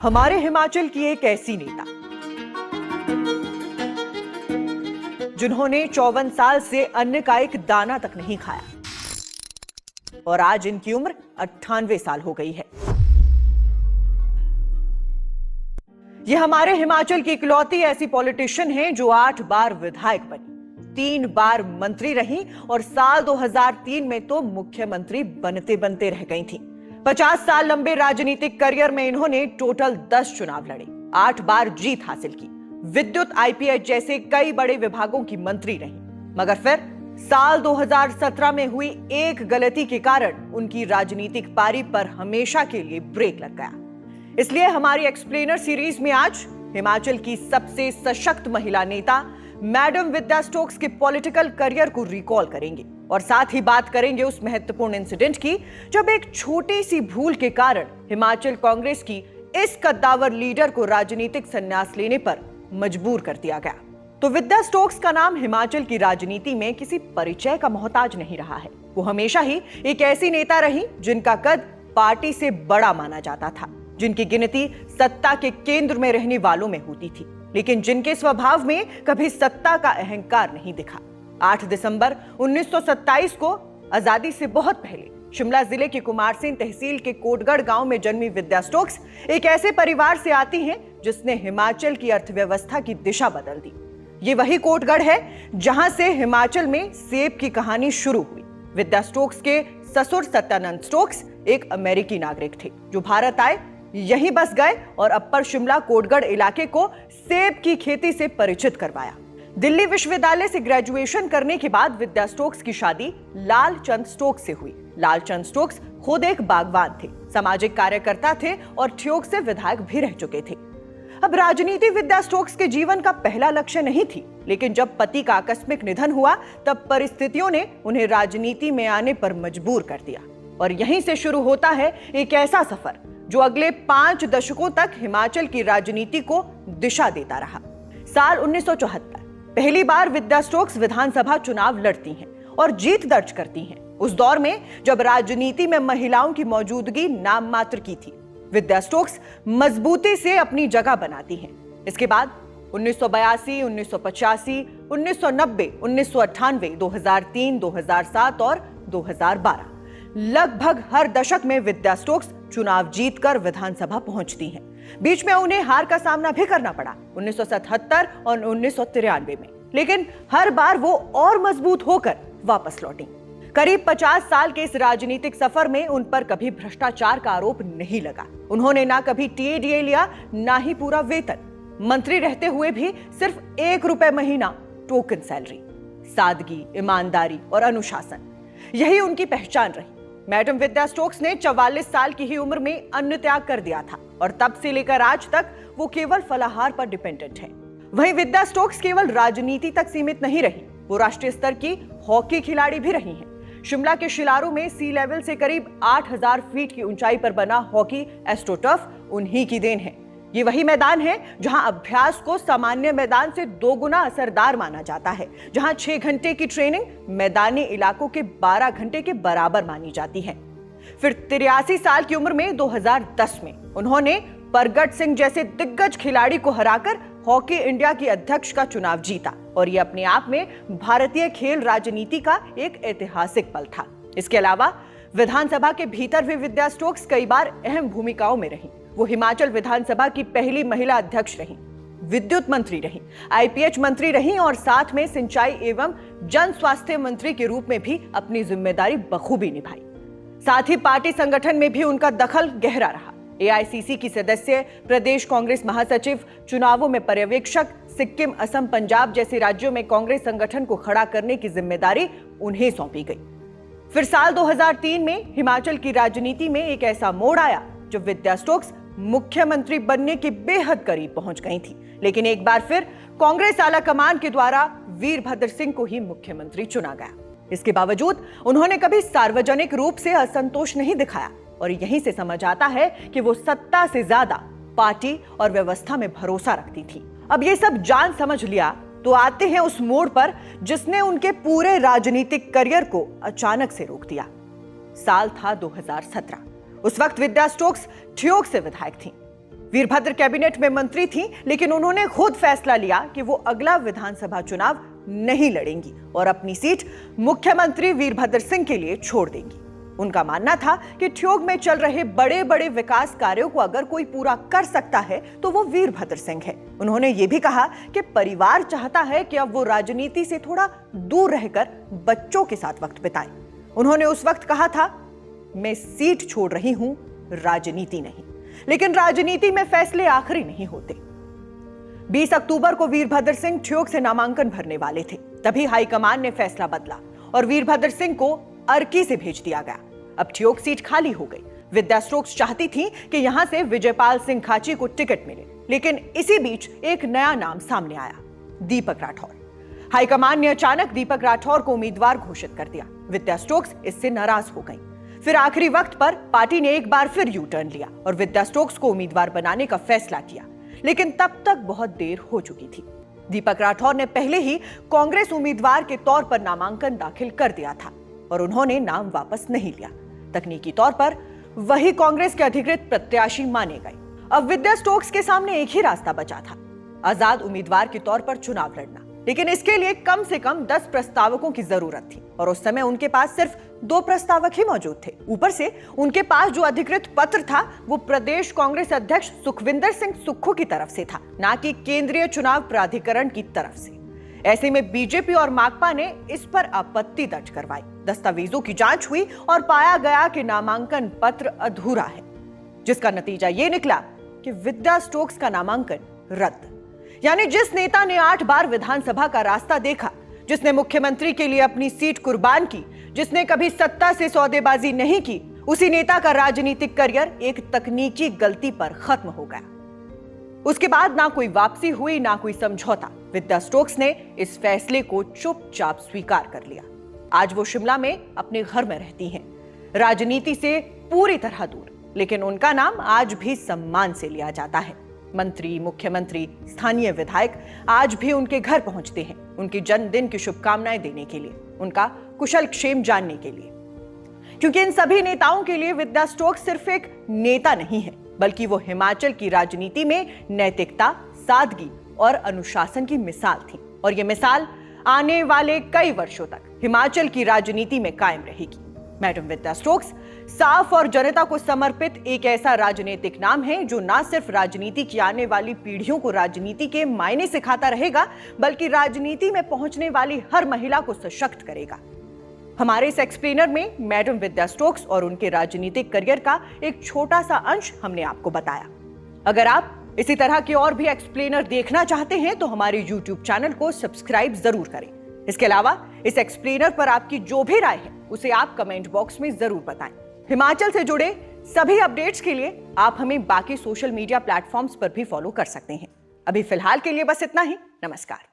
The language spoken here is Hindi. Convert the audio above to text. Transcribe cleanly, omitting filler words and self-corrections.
हमारे हिमाचल की एक ऐसी नेता जिन्होंने 54 साल से अन्न का एक दाना तक नहीं खाया और आज इनकी उम्र 98 साल हो गई है। ये हमारे हिमाचल की इकलौती ऐसी पॉलिटिशियन हैं जो 8 बार विधायक बनी, 3 बार मंत्री रही और साल 2003 में तो मुख्यमंत्री बनते बनते रह गई थी। 50 साल लंबे राजनीतिक करियर में इन्होंने टोटल 10 चुनाव लड़े, 8 बार जीत हासिल की, विद्युत, आईपीएच जैसे कई बड़े विभागों की मंत्री रही। मगर फिर साल 2017 में हुई एक गलती के कारण उनकी राजनीतिक पारी पर हमेशा के लिए ब्रेक लग गया। इसलिए हमारी एक्सप्लेनर सीरीज में आज हिमाचल की सबसे सशक्त महिला नेता मैडम विद्या स्टोक्स के पॉलिटिकल करियर को रिकॉल करेंगे और साथ ही बात करेंगे उस महत्वपूर्ण इंसिडेंट की जब एक छोटी सी भूल के कारण हिमाचल कांग्रेस की इस कद्दावर लीडर को राजनीतिक संन्यास लेने पर मजबूर कर दिया गया। तो विद्या स्टोक्स का नाम हिमाचल की राजनीति में किसी परिचय का मोहताज नहीं रहा है। वो हमेशा ही एक ऐसी नेता रही जिनका कद पार्टी से बड़ा माना जाता था, जिनकी गिनती सत्ता के केंद्र में रहने वालों में होती थी, लेकिन जिनके स्वभाव में कभी सत्ता का अहंकार नहीं दिखा। 8 दिसंबर 1927 को आजादी से बहुत पहले शिमला जिले के कुमारसेन तहसील के कोटगढ़ गांव में जन्मी विद्या स्टोक्स एक ऐसे परिवार से आती हैं जिसने हिमाचल की अर्थव्यवस्था की दिशा बदल दी। ये वही कोटगढ़ है जहां से हिमाचल में सेब की कहानी शुरू हुई। विद्या स्टोक्स के ससुर सत्यानंद स्टोक्स एक अमेरिकी नागरिक थे जो भारत आए, यहीं बस गए और अप्पर शिमला कोटगढ़ इलाके को सेब की खेती से परिचित करवाया। दिल्ली विश्वविद्यालय से ग्रेजुएशन करने के बाद विद्या स्टोक्स की शादी लाल चंद स्टोक्स से हुई। लाल चंद स्टोक्स खुद एक बागवान थे, सामाजिक कार्यकर्ता थे और ठियोग से विधायक भी रह चुके थे। अब राजनीति विद्या स्टोक्स के जीवन का पहला लक्ष्य नहीं थी, लेकिन जब पति का आकस्मिक निधन हुआ तब परिस्थितियों ने उन्हें राजनीति में आने पर मजबूर कर दिया और यहीं से शुरू होता है एक ऐसा सफर जो अगले 5 दशकों तक हिमाचल की राजनीति को दिशा देता रहा। साल 1974 पहली बार विद्या स्टोक्स विधानसभा चुनाव लड़ती हैं और जीत दर्ज करती हैं। उस दौर में जब राजनीति में महिलाओं की मौजूदगी नाम मात्र की थी, विद्या स्टोक्स मजबूती से अपनी जगह बनाती हैं। इसके बाद 1982, 1985, 1990, 1998, 2003, 2007 और 2012 लगभग हर दशक में विद्या स्टोक्स चुनाव जीतकर विधानसभा पहुंचती हैं। बीच में उन्हें हार का सामना भी करना पड़ा 1977 और 1993 में, लेकिन हर बार वो और मजबूत होकर वापस लौटी। करीब 50 साल के इस राजनीतिक सफर में उन पर कभी भ्रष्टाचार का आरोप नहीं लगा। उन्होंने ना कभी टीएडीए लिया, ना ही पूरा वेतन। मंत्री रहते हुए भी सिर्फ ₹1 महीना टोकन सैलरी। सादगी, ईमानदारी और अनुशासन, यही उनकी पहचान रही। मैडम विद्या स्टोक्स ने 44 साल की ही उम्र में अन्न त्याग कर दिया था और तब से लेकर आज तक वो केवल फलाहार पर डिपेंडेंट है। वहीं विद्या स्टोक्स केवल राजनीति तक सीमित नहीं रही, वो राष्ट्रीय स्तर की हॉकी खिलाड़ी भी रही हैं। शिमला के शिलारू में सी लेवल से करीब 8000 फीट की ऊंचाई पर बना हॉकी एस्ट्रोटर्फ उन्हीं की देन है। ये वही मैदान है जहां अभ्यास को सामान्य मैदान से 2 गुना असरदार माना जाता है, जहां 6 घंटे की ट्रेनिंग मैदानी इलाकों के 12 घंटे के बराबर मानी जाती है। फिर 83 साल की उम्र में 2010 में उन्होंने परगट सिंह जैसे दिग्गज खिलाड़ी को हराकर हॉकी इंडिया की अध्यक्ष का चुनाव जीता और ये अपने आप में भारतीय खेल राजनीति का एक ऐतिहासिक पल था। इसके अलावा विधानसभा के भीतर भी विद्या स्टोक्स कई बार अहम भूमिकाओं में रही। वो हिमाचल विधानसभा की पहली महिला अध्यक्ष रही, विद्युत मंत्री रही, आईपीएच मंत्री रही और साथ में सिंचाई एवं जन स्वास्थ्य मंत्री के रूप में भी अपनी जिम्मेदारी बखूबी निभाई। साथ ही पार्टी संगठन में भी उनका दखल गहरा रहा। एआईसीसी की सदस्य, प्रदेश कांग्रेस महासचिव, चुनावों में पर्यवेक्षक, सिक्किम, असम, पंजाब जैसे राज्यों में कांग्रेस संगठन को खड़ा करने की जिम्मेदारी उन्हें सौंपी गई। फिर साल 2003 में हिमाचल की राजनीति में एक ऐसा मोड़ आया जब विद्या स्टोक्स मुख्यमंत्री बनने के बेहद करीब पहुंच गई थी, लेकिन एक बार फिर कांग्रेस आला कमान के द्वारा वीरभद्र सिंह को ही मुख्यमंत्री चुना गया। इसके बावजूद उन्होंने कभी सार्वजनिक रूप से असंतोष नहीं दिखाया और यहीं से समझ आता है कि वो सत्ता से ज्यादा पार्टी और व्यवस्था में भरोसा रखती थी। अब ये सब जान समझ लिया तो आते हैं उस मोड़ पर जिसने उनके पूरे राजनीतिक करियर को अचानक से रोक दिया। साल था 2017। उस वक्त विद्या स्टोक्स ठियोग से विधायक थी। वीरभद्र कैबिनेट में मंत्री थीं, लेकिन उन्होंने खुद फैसला लिया कि वो अगला विधानसभा चुनाव नहीं लड़ेंगी और अपनी सीट मुख्यमंत्री वीरभद्र सिंह के लिए छोड़ देंगी। उनका मानना था कि ठियोग में चल रहे बड़े बड़े विकास कार्यों को अगर कोई पूरा कर सकता है तो वो वीरभद्र सिंह है। उन्होंने ये भी कहा कि परिवार चाहता है कि अब वो राजनीति से थोड़ा दूर रहकर बच्चों के साथ वक्त बिताएं। उन्होंने उस वक्त कहा था, मैं सीट छोड़ रही हूं, राजनीति नहीं। लेकिन राजनीति में फैसले आखिरी नहीं होते। 20 अक्टूबर को वीरभद्र सिंह ठियोग से नामांकन भरने वाले थे। तभी हाईकमान ने फैसला बदला और वीरभद्र सिंह को अर्की से भेज दिया गया। अब ठियोग सीट खाली हो गई। विद्या स्टोक्स चाहती थी कि यहां से विजयपाल सिंह खाची को टिकट मिले, लेकिन इसी बीच एक नया नाम सामने आया, दीपक राठौर। हाईकमान ने अचानक दीपक राठौर को उम्मीदवार घोषित कर दिया। विद्या स्टोक्स इससे नाराज हो गई। फिर आखिरी वक्त पर पार्टी ने एक बार फिर यू टर्न लिया और विद्या स्टोक्स को उम्मीदवार बनाने का फैसला किया, लेकिन तब तक बहुत देर हो चुकी थी। दीपक राठौर ने पहले ही कांग्रेस उम्मीदवार के तौर पर नामांकन दाखिल कर दिया था और उन्होंने नाम वापस नहीं लिया। तकनीकी तौर पर वही कांग्रेस के अधिकृत प्रत्याशी माने गए। अब विद्या स्टोक्स के सामने एक ही रास्ता बचा था, आजाद उम्मीदवार के तौर पर चुनाव लड़ना। लेकिन इसके लिए कम से कम 10 प्रस्तावकों की जरूरत थी और उस समय उनके पास सिर्फ 2 प्रस्तावक ही मौजूद थे। ऊपर से उनके पास जो अधिकृत पत्र था वो प्रदेश कांग्रेस अध्यक्ष सुखविंदर सिंह सुक्खू की तरफ से था, ना कि केंद्रीय चुनाव प्राधिकरण की तरफ से। ऐसे में बीजेपी और माकपा ने इस पर आपत्ति दर्ज करवाई। दस्तावेजों की जांच हुई और पाया गया कि नामांकन पत्र अधूरा है, जिसका नतीजा ये निकला कि विद्या स्टोक्स का नामांकन रद्द। यानी जिस नेता ने 8 बार विधानसभा का रास्ता देखा, जिसने मुख्यमंत्री के लिए अपनी सीट कुर्बान की, जिसने कभी सत्ता से सौदेबाजी नहीं की, उसी नेता का राजनीतिक करियर एक तकनीकी गलती पर खत्म हो गया। उसके बाद ना कोई वापसी हुई, ना कोई समझौता। विद्या स्टोक्स ने इस फैसले को चुपचाप स्वीकार कर लिया। आज वो शिमला में अपने घर में रहती हैं, राजनीति से पूरी तरह दूर, लेकिन उनका नाम आज भी सम्मान से लिया जाता है। मंत्री, मुख्यमंत्री, स्थानीय विधायक आज भी उनके घर पहुंचते हैं, उनके जन्मदिन की शुभकामनाएं देने के लिए, उनका कुशल क्षेम जानने के लिए। क्योंकि इन सभी नेताओं के लिए विद्या स्टोक्स सिर्फ एक नेता नहीं है, बल्कि वो हिमाचल की राजनीति में नैतिकता, सादगी और अनुशासन की मिसाल थी। और ये मिसाल आने वाले कई वर्षों तक हिमाचल की राजनीति में कायम रहेगी। मैडम विद्या स्टोक्स साफ और जनता को समर्पित एक ऐसा राजनीतिक नाम है जो न सिर्फ राजनीति की आने वाली पीढ़ियों को राजनीति के मायने सिखाता रहेगा, बल्कि राजनीति में पहुंचने वाली हर महिला को सशक्त करेगा। हमारे इस एक्सप्लेनर में मैडम विद्या स्टोक्स और उनके राजनीतिक करियर का एक छोटा सा अंश हमने आपको बताया। अगर आप इसी तरह के और भी एक्सप्लेनर देखना चाहते हैं तो हमारे YouTube चैनल को सब्सक्राइब जरूर करें। इसके अलावा इस एक्सप्लेनर पर आपकी जो भी राय है उसे आप कमेंट बॉक्स में जरूर बताएं। हिमाचल से जुड़े सभी अपडेट्स के लिए आप हमें बाकी सोशल मीडिया प्लेटफॉर्म्स पर भी फॉलो कर सकते हैं। अभी फिलहाल के लिए बस इतना ही। नमस्कार।